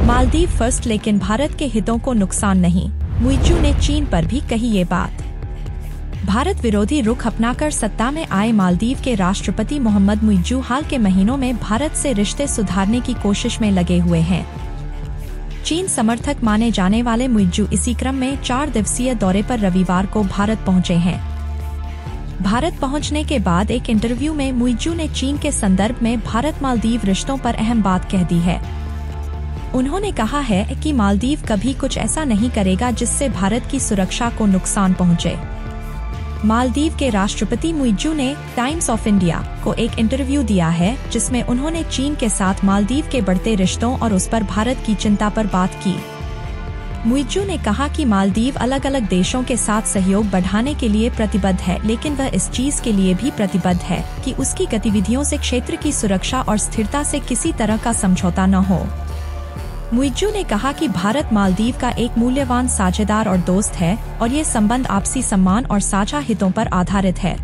Maldives first, लेकिन भारत के हितों को नुकसान नहीं। मुइज्जू ने चीन पर भी कही ये बात। भारत विरोधी रुख अपनाकर सत्ता में आए मालदीव के राष्ट्रपति मोहम्मद मुइज्जू हाल के महीनों में भारत से रिश्ते सुधारने की कोशिश में लगे हुए हैं। चीन समर्थक माने जाने वाले मुइज्जू इसी क्रम में 4 दिवसीय दौरे पर रविवार को भारत पहुंचे हैं। भारत पहुंचने के बाद एक इंटरव्यू में मुइज्जू ने चीन के संदर्भ में भारत मालदीव रिश्तों पर अहम बात कह दी है। उन्होंने कहा है कि मालदीव कभी कुछ ऐसा नहीं करेगा जिससे भारत की सुरक्षा को नुकसान पहुंचे। मालदीव के राष्ट्रपति मुइज्जू ने टाइम्स ऑफ इंडिया को एक इंटरव्यू दिया है जिसमें उन्होंने चीन के साथ मालदीव के बढ़ते रिश्तों और उस पर भारत की चिंता पर बात की। मुइज्जू ने कहा कि मालदीव अलग अलग देशों के साथ सहयोग बढ़ाने के लिए प्रतिबद्ध है, लेकिन वह इस चीज के लिए भी प्रतिबद्ध है कि उसकी गतिविधियों से क्षेत्र की सुरक्षा और स्थिरता से किसी तरह का समझौता न हो। मुइज्जू ने कहा कि भारत मालदीव का एक मूल्यवान साझेदार और दोस्त है और ये संबंध आपसी सम्मान और साझा हितों पर आधारित है।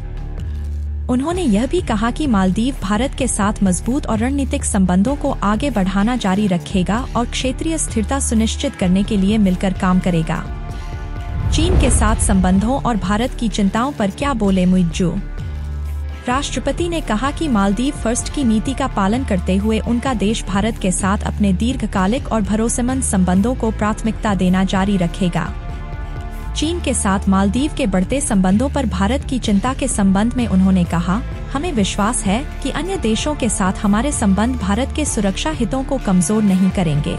उन्होंने यह भी कहा कि मालदीव भारत के साथ मजबूत और रणनीतिक संबंधों को आगे बढ़ाना जारी रखेगा और क्षेत्रीय स्थिरता सुनिश्चित करने के लिए मिलकर काम करेगा। चीन के साथ संबंधों और भारत की चिंताओं पर क्या बोले मुइज्जू? राष्ट्रपति ने कहा कि मालदीव फर्स्ट की नीति का पालन करते हुए उनका देश भारत के साथ अपने दीर्घकालिक और भरोसेमंद संबंधों को प्राथमिकता देना जारी रखेगा। चीन के साथ मालदीव के बढ़ते संबंधों पर भारत की चिंता के संबंध में उन्होंने कहा, हमें विश्वास है कि अन्य देशों के साथ हमारे संबंध भारत के सुरक्षा हितों को कमजोर नहीं करेंगे।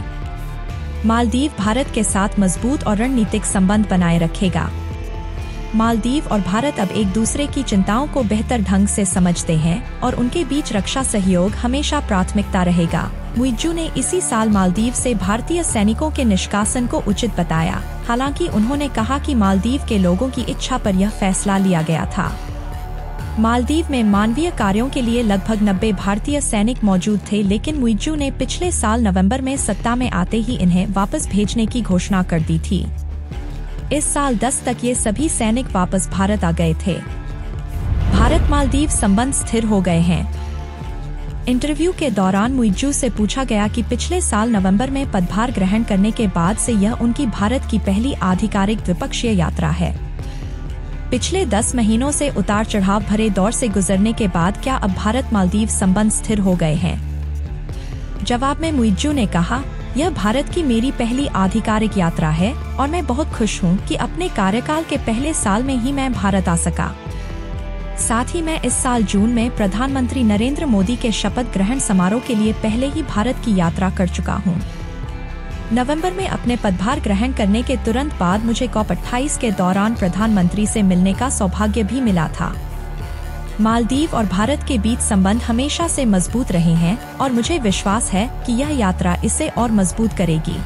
मालदीव भारत के साथ मजबूत और रणनीतिक संबंध बनाए रखेगा। मालदीव और भारत अब एक दूसरे की चिंताओं को बेहतर ढंग से समझते हैं और उनके बीच रक्षा सहयोग हमेशा प्राथमिकता रहेगा। मुइज्जू ने इसी साल मालदीव से भारतीय सैनिकों के निष्कासन को उचित बताया। हालांकि उन्होंने कहा कि मालदीव के लोगों की इच्छा पर यह फैसला लिया गया था। मालदीव में मानवीय कार्यों के लिए लगभग 90 भारतीय सैनिक मौजूद थे, लेकिन मुइज्जू ने पिछले साल नवंबर में सत्ता में आते ही इन्हें वापस भेजने की घोषणा कर दी थी। इस साल 10 तक ये सभी सैनिक वापस भारत आ गए थे। भारत मालदीव संबंध स्थिर हो गए हैं। इंटरव्यू के दौरान मुइज्जू से पूछा गया कि पिछले साल नवंबर में पदभार ग्रहण करने के बाद से यह उनकी भारत की पहली आधिकारिक द्विपक्षीय यात्रा है। पिछले 10 महीनों से उतार चढ़ाव भरे दौर से गुजरने के बाद क्या अब भारत मालदीव संबंध स्थिर हो गए हैं? जवाब में मुइज्जू ने कहा, यह भारत की मेरी पहली आधिकारिक यात्रा है और मैं बहुत खुश हूँ कि अपने कार्यकाल के पहले साल में ही मैं भारत आ सका। साथ ही मैं इस साल जून में प्रधानमंत्री नरेंद्र मोदी के शपथ ग्रहण समारोह के लिए पहले ही भारत की यात्रा कर चुका हूँ। नवंबर में अपने पदभार ग्रहण करने के तुरंत बाद मुझे COP28 के दौरान प्रधानमंत्री से मिलने का सौभाग्य भी मिला था। मालदीव और भारत के बीच संबंध हमेशा से मजबूत रहे हैं और मुझे विश्वास है कि यह यात्रा इसे और मजबूत करेगी।